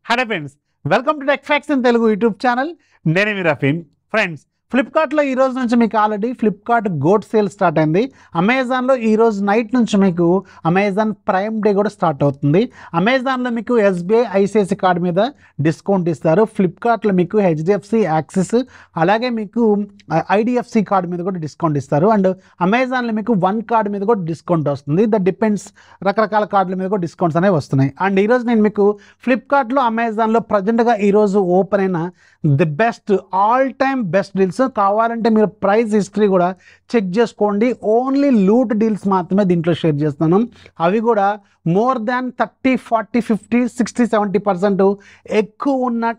Hello friends, welcome to tech facts in Telugu YouTube channel. నేను మీ Rafeen. Friends, ఫ్లిప్కార్ట్లో ఈ రోజు నుంచి మీకు already Flipkart GOAT sale start అయింది. అమెజాన్లో ఈ రోజు నైట్ నుంచి మీకు అమెజాన్ ప్రైమ్ డే కూడా స్టార్ట్ అవుతుంది. అమెజాన్లో మీకు ఎస్బీఐ ఐసిఐసి కార్డు మీద డిస్కౌంట్ ఇస్తారు. ఫ్లిప్కార్ట్లో మీకు హెచ్డిఎఫ్సి యాక్సిస్ అలాగే మీకు ఐడిఎఫ్సి కార్డు మీద కూడా డిస్కౌంట్ ఇస్తారు. అండ్ అమెజాన్లో మీకు వన్ కార్డు మీద కూడా డిస్కౌంట్ వస్తుంది. దట్ డిపెండ్స్, రకరకాల కార్డుల మీద కూడా డిస్కౌంట్స్ అనేవి వస్తున్నాయి. అండ్ ఈరోజు నేను మీకు ఫ్లిప్కార్ట్లో అమెజాన్లో ప్రజెంట్గా ఈరోజు ఓపెన్ అయిన the best all time best deals, కావాలంటే మీరు ప్రైస్ హిస్టరీ కూడా చెక్ చేసుకోండి. ఓన్లీ లూట్ డీల్స్ మాత్రమే దీంట్లో షేర్ చేస్తున్నాం. అవి కూడా మోర్ దాన్ 30, 40, 50, 60, 70% ఎక్కువ ఉన్న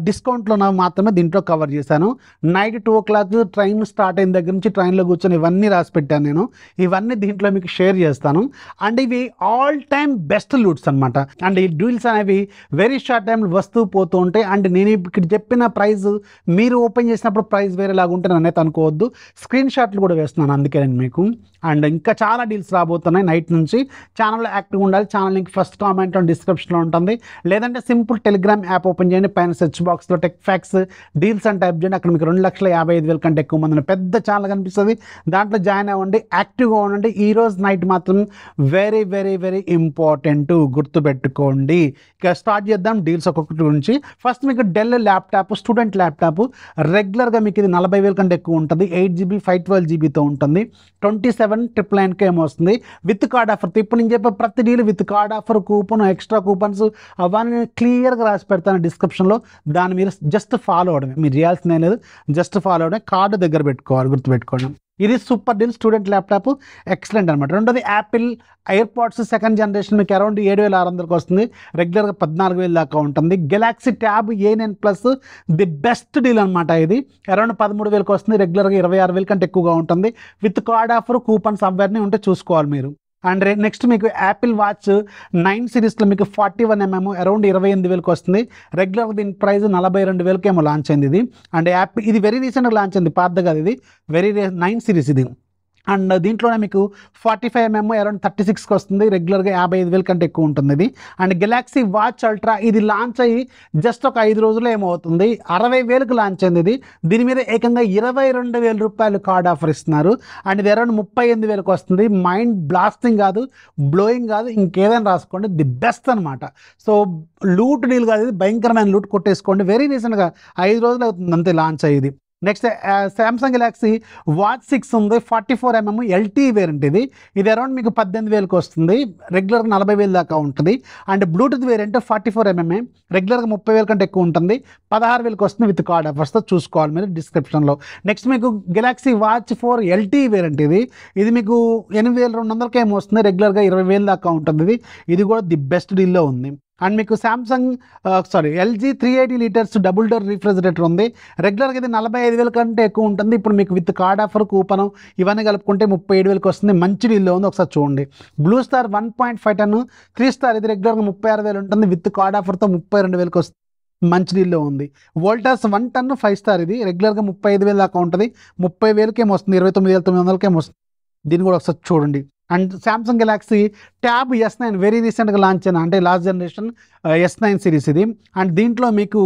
డిస్కౌంట్లో మాత్రమే దీంట్లో కవర్ చేశాను. నైట్ 2 o'clock ట్రైన్ స్టార్ట్ అయిన దగ్గర నుంచి ట్రైన్లో కూర్చొని ఇవన్నీ రాసి పెట్టాను నేను. ఇవన్నీ దీంట్లో మీకు షేర్ చేస్తాను. అండ్ ఇవి ఆల్ టైమ్ బెస్ట్ లూట్స్ అనమాట. అండ్ ఈ డీల్స్ అనేవి వెరీ షార్ట్ టైం వస్తూ పోతూ ఉంటాయి. అండ్ నేను ఇక్కడ చెప్పిన ప్రైస్ మీరు ఓపెన్ చేసినప్పుడు ప్రైస్ వేరేలాగా ఉంటే నన్నైతే అనుకోవద్దు. స్క్రీన్ షాట్లు కూడా వేస్తున్నాను, అందుకే నేను మీకు. అండ్ ఇంకా చాలా డీల్స్ రాబోతున్నాయి నైట్ నుంచి. ఛానల్లో యాక్టివ్గా ఉండాలి. ఛానల్ లింక్ ఫస్ట్ కామెంట్ డిస్క్రిప్షన్లో ఉంటుంది. లేదంటే సింపుల్ టెలిగ్రామ్ యాప్ ఓపెన్ చేయండి. పైన సెర్చ్ బాక్స్లో టెక్ ఫ్యాక్ట్స్ డీల్స్ అని టైప్ చేయండి. అక్కడ మీకు 2,55,000 కంటే ఎక్కువ మంది పెద్ద ఛానల్ కనిపిస్తుంది. దాంట్లో జాయిన్ అవ్వండి, యాక్టివ్గా ఉండండి. ఈరోజు నైట్ మాత్రం వెరీ వెరీ వెరీ ఇంపార్టెంట్, గుర్తుపెట్టుకోండి. ఇక స్టార్ట్ చేద్దాం డీల్స్ ఒక్కొక్కటి గురించి. ఫస్ట్ మీకు డెల్ ల్యాప్టాప్, స్టూడెంట్ ల్యాప్టాప్. రెగ్యులర్గా మీకు ఇది 40,000 కంటే ఎక్కువ ఉంటుంది. 8GB 512GBతో ఉంటుంది. 27,999 ఏమో వస్తుంది విత్ కార్డ్ ఆఫర్. ఇప్పుడు నేను చెప్పే ప్రతి deal with card offer, coupon, extra coupons అవన్నీ క్లియర్గా రాసి పెడతాను డిస్క్రిప్షన్లో. దాన్ని మీరు జస్ట్ ఫాలో అవడమే, మీరు చేయాల్సిందే లేదు, జస్ట్ ఫాలో అవడమే. కార్డు దగ్గర పెట్టుకోవాలి, గుర్తుపెట్టుకోండి. ఇది super deal student laptop, excellent అనమాట. రెండోది యాపిల్ ఎయిర్పాడ్స్ సెకండ్ జనరేషన్ మీకు అరౌండ్ 7,600కి వస్తుంది. రెగ్యులర్గా 14,000 దాకా ఉంటుంది. Galaxy tab A9 plus the best deal అనమాట. ఇది అరౌండ్ 13,000కి వస్తుంది. రెగ్యులర్గా 26,000 కంటే ఎక్కువగా ఉంటుంది. విత్ కార్డ్ ఆఫర్, కూపన్స్ అవన్నీ ఉంటే చూసుకోవాలి మీరు. అండ్ నెక్స్ట్ మీకు యాపిల్ వాచ్ 9 సిరీస్లో మీకు 41mm అరౌండ్ 28,000కి వస్తుంది. రెగ్యులర్గా దీని ప్రైస్ 42,000కి ఏమో లాంచ్ అయింది ఇది. అండ్ ఇది వెరీ రీసెంట్గా లాంచ్ అయింది, పాతది కాదు ఇది. 9 సిరీస్ ఇది. అండ్ దీంట్లోనే మీకు 45mm అరౌండ్ 36కి వస్తుంది. రెగ్యులర్గా 55,000 కంటే ఎక్కువ ఉంటుంది ఇది. అండ్ గెలాక్సీ వాచ్ అల్ట్రా ఇది లాంచ్ అయ్యి జస్ట్ ఒక 5 రోజుల్లో ఏమవుతుంది, 60,000కి లాంచ్ అయింది ఇది. దీని మీద ఏకంగా 22,000 రూపాయలు కార్డ్ ఆఫర్ ఇస్తున్నారు. అండ్ ఇది అరౌండ్ 38,000కి వస్తుంది. మైండ్ బ్లాస్టింగ్ కాదు, బ్లోయింగ్ కాదు, ఇంకేదైనా రాసుకోండి, ది బెస్ట్ అనమాట. సో లూట్ డీల్ కాదు ఇది, భయంకరమైన లూట్ కొట్టేసుకోండి. వెరీ రీసెంట్గా 5 రోజులు అవుతుంది అంతే లాంచ్ అయ్యేది. నెక్స్ట్ శాంసంగ్ గెలాక్సీ వాచ్ 6 ఉంది. 44mm LTE వేరియంట్ ఇది. ఇది అరౌండ్ మీకు 18,000కి వస్తుంది. రెగ్యులర్గా 40,000 దాకా ఉంటుంది. అండ్ బ్లూటూత్ వేరియంట్ 44mm రెగ్యులర్గా 30,000 కంటే ఎక్కువ ఉంటుంది. 16,000కి వస్తుంది విత్ కార్డ్ ఆఫర్స్తో, చూసుకోవాలి మీరు డిస్క్రిప్షన్లో. నెక్స్ట్ మీకు గెలాక్సీ వాచ్ 4 LTE వేరియంట్ ఇది. ఇది మీకు 8,200కి ఏమో వస్తుంది. రెగ్యులర్గా 20,000 దాకా ఉంటుంది. ఇది కూడా ది బెస్ట్ డీల్లో ఉంది. అండ్ మీకు LG 380 litres double door refrigerator ఉంది. రెగ్యులర్గా ఇది 45,000 కంటే ఎక్కువ ఉంటుంది. ఇప్పుడు మీకు విత్ కార్డ్ ఆఫర్, కూపన్ ఇవన్నీ కలుపుకుంటే 37,000కి వస్తుంది. మంచి డీల్లో ఉంది, ఒకసారి చూడండి. బ్లూ స్టార్ 1.5 టన్ 3 స్టార్ ఇది రెగ్యులర్గా 36,000 ఉంటుంది. విత్ కార్డ్ ఆఫర్తో 32,000కి వస్తుంది. మంచి డీల్లో ఉంది. వోల్టాస్ 1 టన్ 5 స్టార్ ఇది రెగ్యులర్గా 35,000 దాకా ఉంటుంది. 30,000కి ఏమో వస్తుంది. 29,900కి ఏమో వస్తుంది. దీన్ని కూడా ఒకసారి చూడండి. And Samsung Galaxy tab S9 very రీసెంట్గా లాంచ్ అయిన, అంటే లాస్ట్ జనరేషన్ S9 సిరీస్ ఇది. అండ్ దీంట్లో మీకు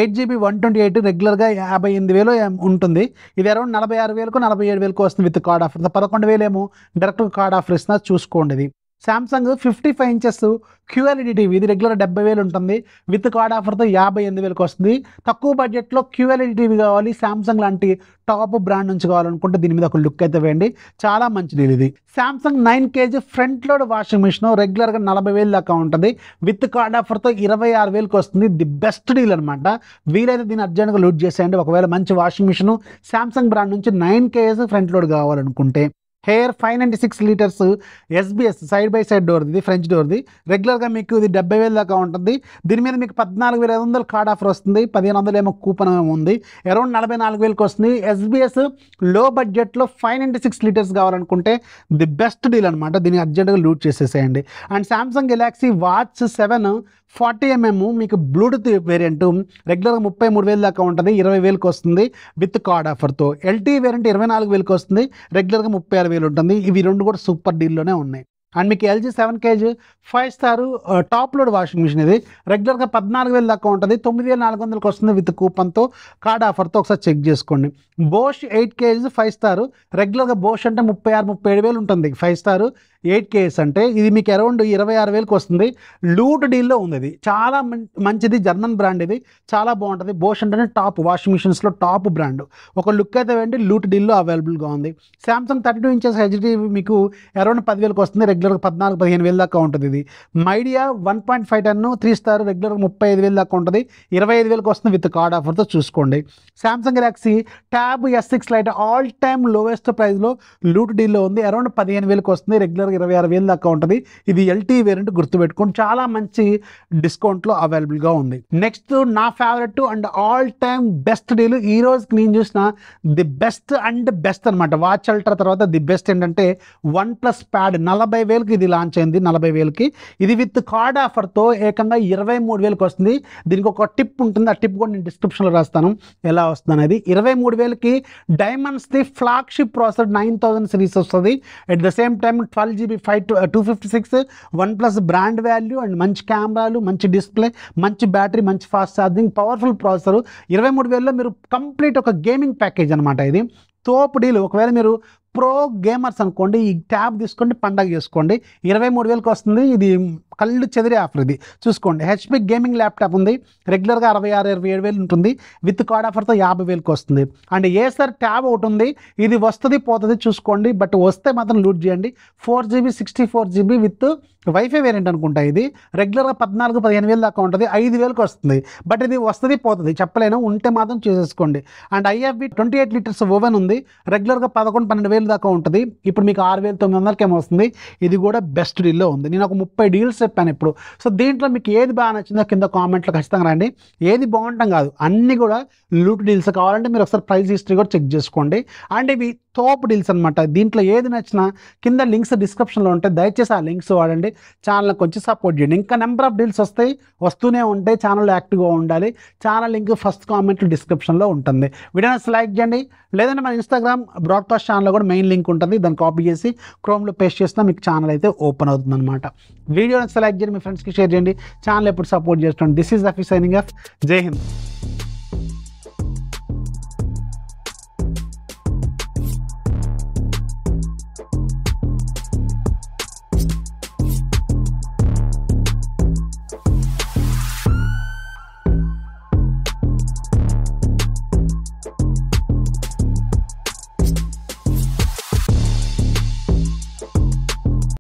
8GB 128 రెగ్యులర్గా 58,000 ఉంటుంది. ఇది అరౌండ్ 46,000కు 47,000కు వస్తుంది విత్ కార్డ్ ఆఫర్. 11,000 ఏమో డైరెక్ట్గా కార్డ్ ఆఫర్ ఇస్తున్నారు, చూసుకోండి ఇది. శాంసంగ్ 55 ఇంచెస్ QLED టీవీ ఇది రెగ్యులర్ 70,000 ఉంటుంది. విత్ కార్డ్ ఆఫర్తో 58,000కి వస్తుంది. తక్కువ బడ్జెట్లో QLED టీవీ కావాలి, శాంసంగ్ లాంటి టాప్ బ్రాండ్ నుంచి కావాలనుకుంటే దీని మీద ఒక లుక్ అయితే వేయండి, చాలా మంచి డీల్ ఇది. Samsung 9 kg front load washing machine రెగ్యులర్గా 40,000 దాకా ఉంటుంది. విత్ కార్డ్ ఆఫర్తో 26,000కి వస్తుంది. ది బెస్ట్ డీల్ అనమాట. వీలైతే దీన్ని అర్జెంట్గా లూట్ చేసేయండి. ఒకవేళ మంచి వాషింగ్ మిషన్ శాంసంగ్ బ్రాండ్ నుంచి 9 kg ఫ్రంట్ లోడ్ కావాలనుకుంటే. Haier 596 litres SBS side by side డోర్ది, ఇది ఫ్రెంచ్ డోర్ది. రెగ్యులర్గా మీకు ఇది 70,000 దాకా ఉంటుంది. దీని మీద మీకు 14,500 కార్డ్ ఆఫర్ వస్తుంది. 1,500 ఏమో కూపన్ ఏమో ఉంది. అరౌండ్ 44,000కి వస్తుంది. SBS లో బడ్జెట్లో 596 లీటర్స్ కావాలనుకుంటే ది బెస్ట్ డీల్ అనమాట. దీన్ని అర్జెంట్గా లూట్ చేసేసేయండి. And Samsung Galaxy watch 7 40mm మీకు బ్లూటూత్ వేరియంట్ రెగ్యులర్గా 33,000 దాకా ఉంటుంది. 20,000కి వస్తుంది విత్ కార్డ్ ఆఫర్తో. LTE వేరియంట్ 24,000కి వస్తుంది. రెగ్యులర్గా 36,000 ఉంటుంది. ఇవి రెండు కూడా సూపర్ డీల్లోనే ఉన్నాయి. అండ్ మీకు LG 7 kg 5 star top load washing machine. ఇది రెగ్యులర్గా 14,000 దాకా ఉంటుంది, 9,400కి వస్తుంది విత్ కూపన్తో, కార్డ్ ఆఫర్తో. ఒకసారి చెక్ చేసుకోండి. బోష్ 8 kg 5 స్టార్, రెగ్యులర్గా బోష్ అంటే 36,000-37,000 ఉంటుంది. 5 స్టార్ 8 kg అంటే ఇది మీకు అరౌండ్ 26,000కి వస్తుంది. లూట్ డీల్లో ఉంది. ఇది చాలా మంచిది, జర్మన్ బ్రాండ్. ఇది చాలా బాగుంటుంది. బోష్ అంటేనే టాప్ వాషింగ్ మిషన్స్లో టాప్ బ్రాండ్. ఒక లుక్ అయితే ఏంటి, లూట్ డీల్లో అవైలబుల్గా ఉంది. సామ్సంగ్ 32 ఇంచెస్ హెచ్డి మీకు అరౌండ్ 10,000కి వస్తుంది, రెగ్యులర్గా 14,000-15,000 దాకా ఉంటుంది. ఇది మైడియా 1.5 టన్ 3 స్టార్, రెగ్యులర్గా 35,000 దాకా ఉంటుంది, 25,000కి వస్తుంది విత్ కార్డ్ ఆఫర్తో. చూసుకోండి. Samsung Galaxy tab S6 lite all time lowest ప్రైస్లో లూట్ డీల్లో ఉంది, అరౌండ్ 15,000కి వస్తుంది, రెగ్యులర్గా 26,000 దాకా ఉంటుంది. ఇది ఎల్టీ వేరియంట్, గుర్తుపెట్టుకోండి. చాలా మంచి డిస్కౌంట్లో అవైలబుల్గా ఉంది. నెక్స్ట్ నా favourite and all time best deal ఈ రోజుకి నేను చూసిన ది బెస్ట్ అండ్ బెస్ట్ అనమాట. వాచ్ అల్ట్రా తర్వాత ది బెస్ట్ ఏంటంటే OnePlus ప్యాడ్ 40,000కి ఇది లాంచ్ అయింది. 40,000కి ఇది విత్ కార్డ్ ఆఫర్తో ఏకంగా 23,000కి వస్తుంది. దీనికి ఒక టిప్ ఉంటుంది, ఆ టిప్ కూడా నేను డిస్క్రిప్షన్లో రాస్తాను ఎలా వస్తుంది అనేది. 23,000కి డైమండ్స్ది ఫ్లాగ్షిప్ ప్రాసెసర్ 9000 సిరీస్ వస్తుంది. At the same time 12GB 256 OnePlus brand value and మంచి కెమెరాలు, మంచి డిస్ప్లే, మంచి బ్యాటరీ, మంచి ఫాస్ట్ ఛార్జింగ్, పవర్ఫుల్ ప్రాసెసర్. 23,000లో మీరు కంప్లీట్ ఒక గేమింగ్ ప్యాకేజ్ అనమాట. ఇది తోపు డీల్. ఒకవేళ మీరు ప్రో గేమర్స్ అనుకోండి, ఈ ట్యాబ్ తీసుకోండి, పండగ చేసుకోండి. 23,000కి వస్తుంది. ఇది కళ్ళు చెదిరే ఆఫర్. ఇది చూసుకోండి. హెచ్పి గేమింగ్ ల్యాప్టాప్ ఉంది, రెగ్యులర్గా 26,000-27,000 ఉంటుంది, విత్ కార్డ్ ఆఫర్తో 50,000కి వస్తుంది. అండ్ ఏసర్ ట్యాబ్ ఒకటి ఉంది, ఇది వస్తుంది పోతుంది చూసుకోండి, బట్ వస్తే మాత్రం లూట్ చేయండి. 4GB 64GB with wifi variant అనుకుంటా. ఇది రెగ్యులర్గా 14,000-15,000 దాకా ఉంటుంది, 5,000కి వస్తుంది, బట్ ఇది వస్తుంది పోతుంది చెప్పలేను, ఉంటే మాత్రం చేసేసుకోండి. అండ్ ఐఎఫ్బి 28 లీటర్స్ ఓవెన్ ఉంది, రెగ్యులర్గా 11,000-12,000 దాకా ఉంటుంది, ఇప్పుడు మీకు 6,900కి ఏమో వస్తుంది. ఇది కూడా బెస్ట్ డీల్లో ఉంది. నేను ఒక 30 డీల్స్ చెప్పాను ఇప్పుడు. సో దీంట్లో మీకు ఏది బాగా నచ్చిందో కింద కామెంట్లో ఖచ్చితంగా రండి. ఏది బాగుంటాం కాదు, అన్నీ కూడా లూట్ డీల్స్. కావాలంటే మీరు ఒకసారి ప్రైస్ హిస్టరీ కూడా చెక్ చేసుకోండి. అండ్ ఇవి టాప్ డీల్స్ అనమాట. దీంట్లో ఏది నచ్చినా కింద లింక్స్ డిస్క్రిప్షన్లో ఉంటాయి, దయచేసి ఆ లింక్స్ వాడండి. ఛానల్ కొంచెం సపోర్ట్ చేయండి. ఇంకా నెంబర్ ఆఫ్ డీల్స్ వస్తూనే ఉంటాయి. ఛానల్ యాక్టివ్గా ఉండాలి. ఛానల్ లింక్ ఫస్ట్ కామెంట్ డిస్క్రిప్షన్లో ఉంటుంది. వీడియోని లైక్ చేయండి, లేదంటే మన ఇన్స్టాగ్రామ్ బ్రాడ్కాస్ట్ ఛానల్లో కూడా మెయిన్ లింక్ ఉంటుంది, దాన్ని కాపీ చేసి క్రోమ్లో పేస్ట్ చేసినా మీకు ఛానల్ అయితే ఓపెన్ అవుతుంది అనమాట. వీడియోని లైక్ చేయండి, మీ ఫ్రెండ్స్కి షేర్ చేయండి. ఛానల్ ఎప్పుడు సపోర్ట్ చేస్తుండండి. This is Rafi signing off. Jai Hind.